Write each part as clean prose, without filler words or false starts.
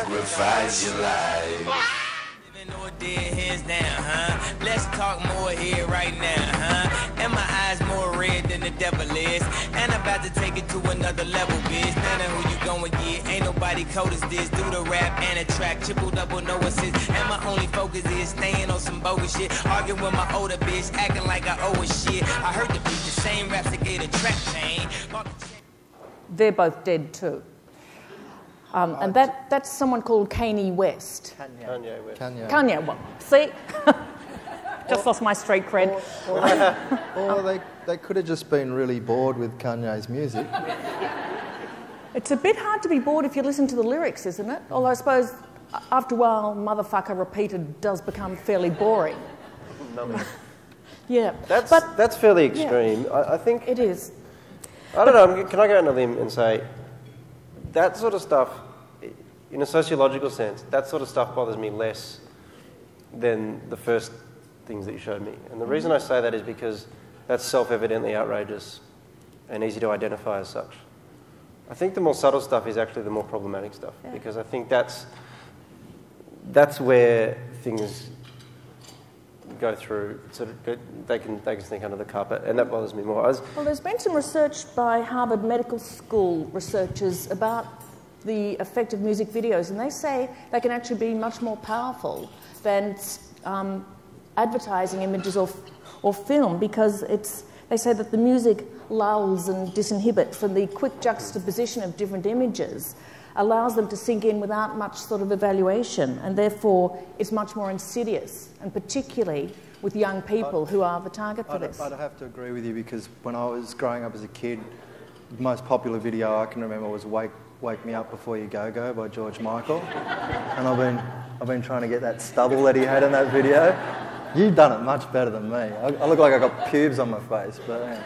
sacrifice your life. No dead hands down, huh? Let's talk more here right now, huh? And my eyes more red than the devil is. And I'm about to take it to another level, bitch. None of who you going get, ain't nobody cold as this. Do the rap and a track, triple double no assist. And my only focus is staying on some bogus shit. Arguing with my older bitch, acting like I owe a shit. I heard the beat, the same raps that gave a track chain. They're both dead too. And that's someone called Kanye West. Kanye West. Kanye, well, see? Just lost my street cred. Or they could have just been really bored with Kanye's music. It's a bit hard to be bored if you listen to the lyrics, isn't it? Although I suppose after a while, motherfucker repeated does become fairly boring. Yeah. That's fairly extreme. Yeah, I think... It is. I don't know, can I go on a limb and say that sort of stuff, in a sociological sense, that sort of stuff bothers me less than the first things that you showed me. And the reason I say that is because that's self-evidently outrageous and easy to identify as such. I think the more subtle stuff is actually the more problematic stuff, because I think that's where things go through, sort of they can sneak under the carpet, and that bothers me more. Well, there's been some research by Harvard Medical School researchers about the effect of music videos, and they say they can actually be much more powerful than advertising images or film, because they say that the music lulls and disinhibits from the quick juxtaposition of different images, allows them to sink in without much sort of evaluation, and therefore it's much more insidious, and particularly with young people who are the target for this. I'd have to agree with you, because when I was growing up as a kid, the most popular video I can remember was Wake Me Up Before You Go Go by George Michael. And I've been trying to get that stubble that he had in that video. You've done it much better than me. I look like I got pubes on my face, but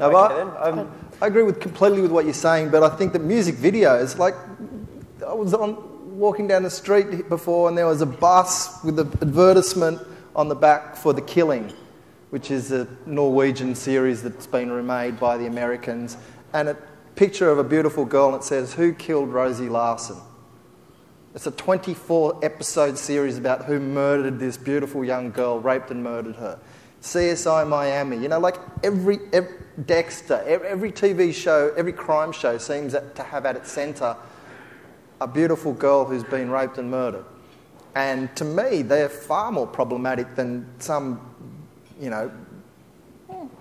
no, but I agree completely with what you're saying, but I think that music videos, like, I was walking down the street before and there was a bus with an advertisement on the back for The Killing, which is a Norwegian series that's been remade by the Americans, and a picture of a beautiful girl, and it says, "Who killed Rosie Larson?" It's a 24-episode series about who murdered this beautiful young girl, raped and murdered her. CSI Miami, you know, like every Dexter, every TV show, every crime show seems to have at its centre a beautiful girl who's been raped and murdered. And to me, they're far more problematic than some, you know,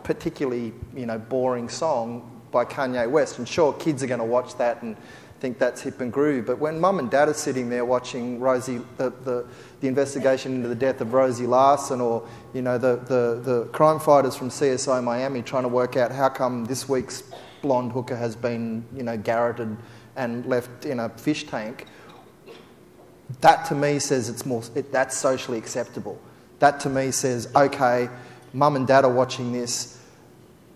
particularly, you know, boring song by Kanye West. And sure, kids are going to watch that and think that's hip and groovy. But when mum and dad are sitting there watching the investigation into the death of Rosie Larson, or, you know, the crime fighters from CSI Miami trying to work out how come this week's blonde hooker has been, you know, garroted and left in a fish tank, that to me says that's socially acceptable. That to me says, okay, mum and dad are watching this.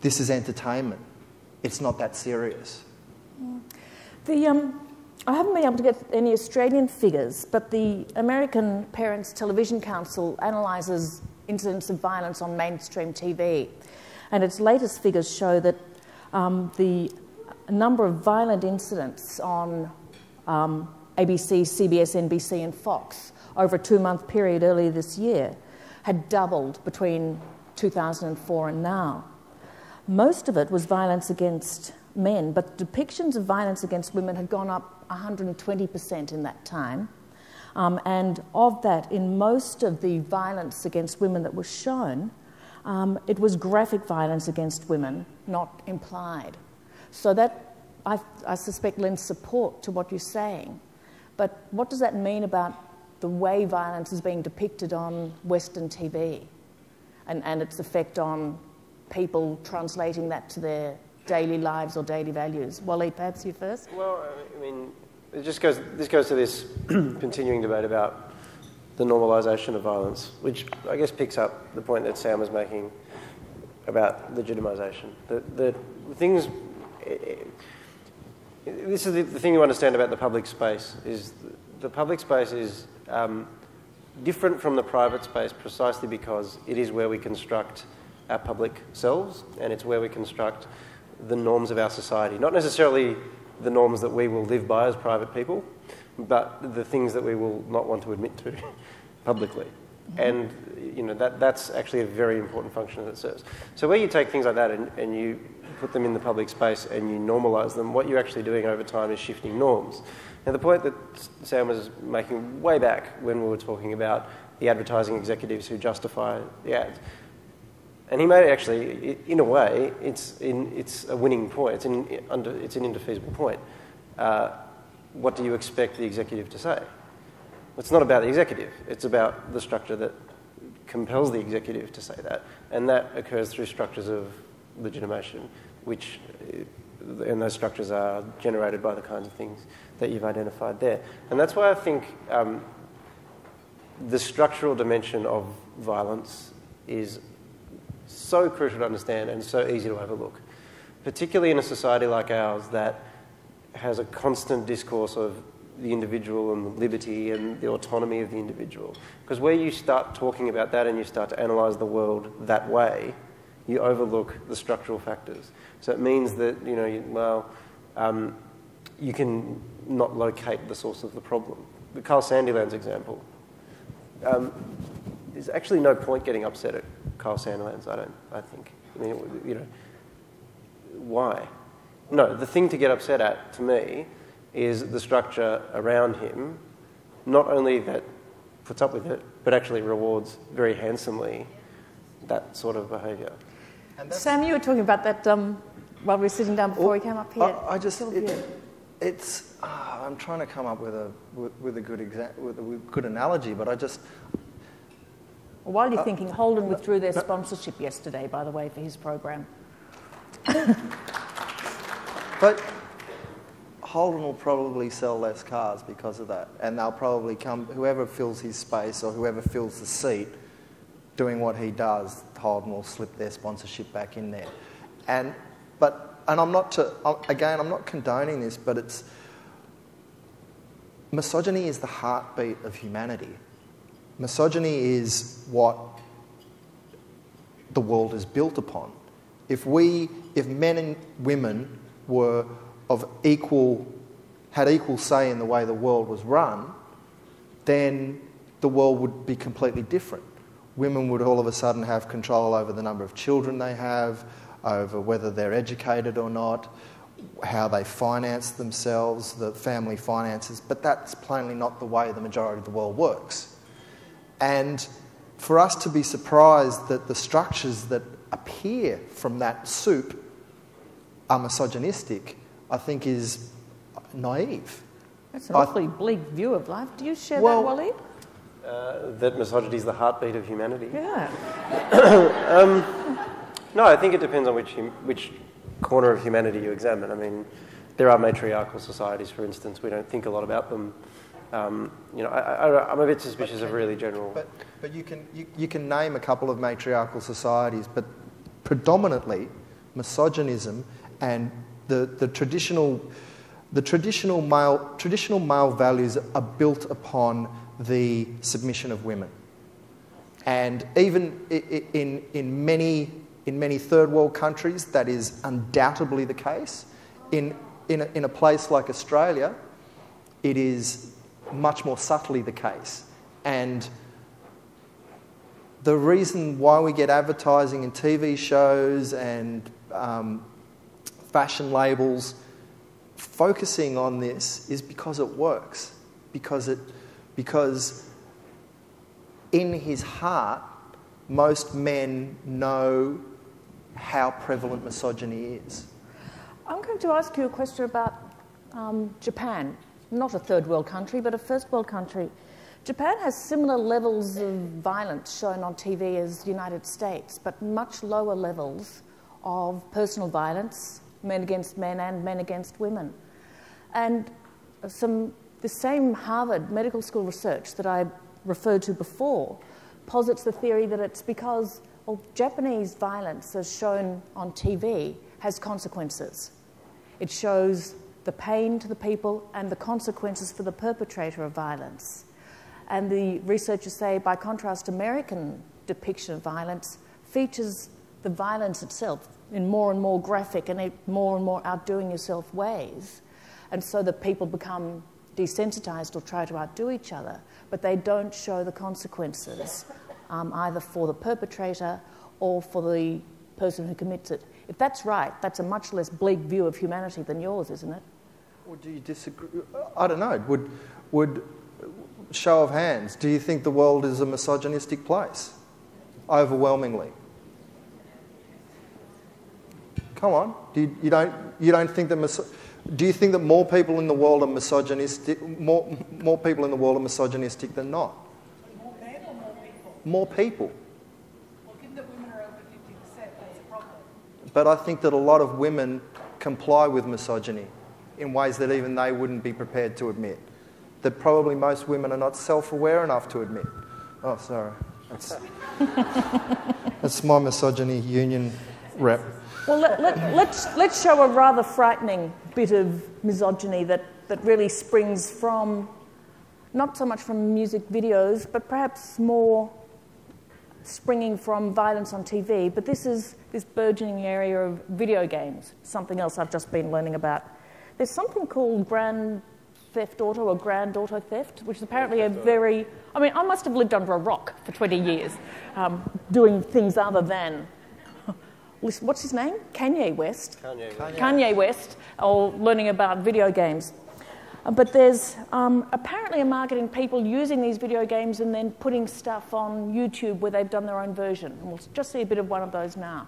This is entertainment. It's not that serious. I haven't been able to get any Australian figures, but the American Parents Television Council analyses incidents of violence on mainstream TV, and its latest figures show that the number of violent incidents on ABC, CBS, NBC and Fox over a 2-month period earlier this year had doubled between 2004 and now. Most of it was violence against men, but depictions of violence against women had gone up 120% in that time. And of that, in most of the violence against women that was shown, it was graphic violence against women, not implied. So that, I suspect, lends support to what you're saying. But what does that mean about the way violence is being depicted on Western TV and its effect on people translating that to their daily lives or daily values? Waleed, perhaps you first? Well, I mean, this goes to this continuing debate about the normalisation of violence, which I guess picks up the point that Sam was making about legitimisation. The things... This is the thing you understand about the public space, is the public space is different from the private space precisely because it is where we construct our public selves, and it's where we construct the norms of our society. Not necessarily the norms that we will live by as private people, but the things that we will not want to admit to publicly. And that's actually a very important function that it serves. So where you take things like that and you put them in the public space and you normalise them, what you're actually doing over time is shifting norms. Now the point that Sam was making way back when we were talking about the advertising executives who justify the ads, and he made it actually, in a way, it's a winning point, it's an indefeasible point. What do you expect the executive to say? It's not about the executive, it's about the structure that compels the executive to say that. And that occurs through structures of legitimation, and those structures are generated by the kinds of things that you've identified there. And that's why I think the structural dimension of violence is so crucial to understand and so easy to overlook, particularly in a society like ours that has a constant discourse of the individual and the liberty and the autonomy of the individual. Because where you start talking about that and you start to analyse the world that way, you overlook the structural factors. So it means that, you can not locate the source of the problem. The Carl Sandilands example. There's actually no point getting upset at Carl Sandilands, I think. I mean, why? No, the thing to get upset at, to me, is the structure around him, not only that puts up with it, but actually rewards very handsomely that sort of behaviour. Sam, you were talking about that while we were sitting down before we came up here. I'm trying to come up with a good analogy, but I just. While you're thinking, Holden withdrew their sponsorship yesterday, by the way, for his program. But Holden will probably sell less cars because of that, and they'll probably whoever fills his space or whoever fills the seat doing what he does, Holden will slip their sponsorship back in there. And I'm not condoning this, but misogyny is the heartbeat of humanity. Misogyny is what the world is built upon. If men and women had equal say in the way the world was run, then the world would be completely different. Women would all of a sudden have control over the number of children they have, over whether they're educated or not, how they finance themselves, the family finances, but that's plainly not the way the majority of the world works. And for us to be surprised that the structures that appear from that soup are misogynistic, I think is naive. That's an awfully bleak view of life. Do you share that, Waleed? That misogyny is the heartbeat of humanity. Yeah. No, I think it depends on which corner of humanity you examine. I mean, there are matriarchal societies, for instance. We don't think a lot about them. I'm a bit suspicious of really general. But you can name a couple of matriarchal societies, but predominantly misogynism and the traditional male values are built upon the submission of women. And even in many third world countries, that is undoubtedly the case. In a place like Australia, it is much more subtly the case. And the reason why we get advertising in TV shows and fashion labels focusing on this is because it works. Because in his heart, most men know how prevalent misogyny is. I'm going to ask you a question about Japan. Not a third world country, but a first world country. Japan has similar levels of violence shown on TV as the United States, but much lower levels of personal violence, men against men and men against women. And the same Harvard Medical School research that I referred to before posits the theory that it's because Japanese violence, as shown on TV, has consequences. It shows the pain to the people and the consequences for the perpetrator of violence. And the researchers say, by contrast, American depiction of violence features the violence itself in more and more graphic and more outdoing yourself ways. And so that people become desensitized or try to outdo each other, but they don't show the consequences, either for the perpetrator or for the person who commits it. If that's right, that's a much less bleak view of humanity than yours, isn't it? Or do you disagree? I don't know. Would show of hands, do you think the world is a misogynistic place? Overwhelmingly. Come on. You don't think that do you think that more people in the world are misogynistic? More people in the world are misogynistic than not? More men or more people? More people. Well, given that women are over 50%, that's a problem. But I think that a lot of women comply with misogyny in ways that even they wouldn't be prepared to admit. That probably most women are not self-aware enough to admit. Oh, sorry. That's my misogyny union rep. Well, let's show a rather frightening bit of misogyny that really springs from, not so much from music videos, but perhaps more springing from violence on TV. But this is this burgeoning area of video games, something else I've just been learning about. There's something called Grand Theft Auto or Grand Auto Theft, which is apparently a very... I mean, I must have lived under a rock for 20 years doing things other than... What's his name? Kanye West. Kanye West, or learning about video games. But there's apparently a marketing people using these video games and then putting stuff on YouTube where they've done their own version. And we'll just see a bit of one of those now.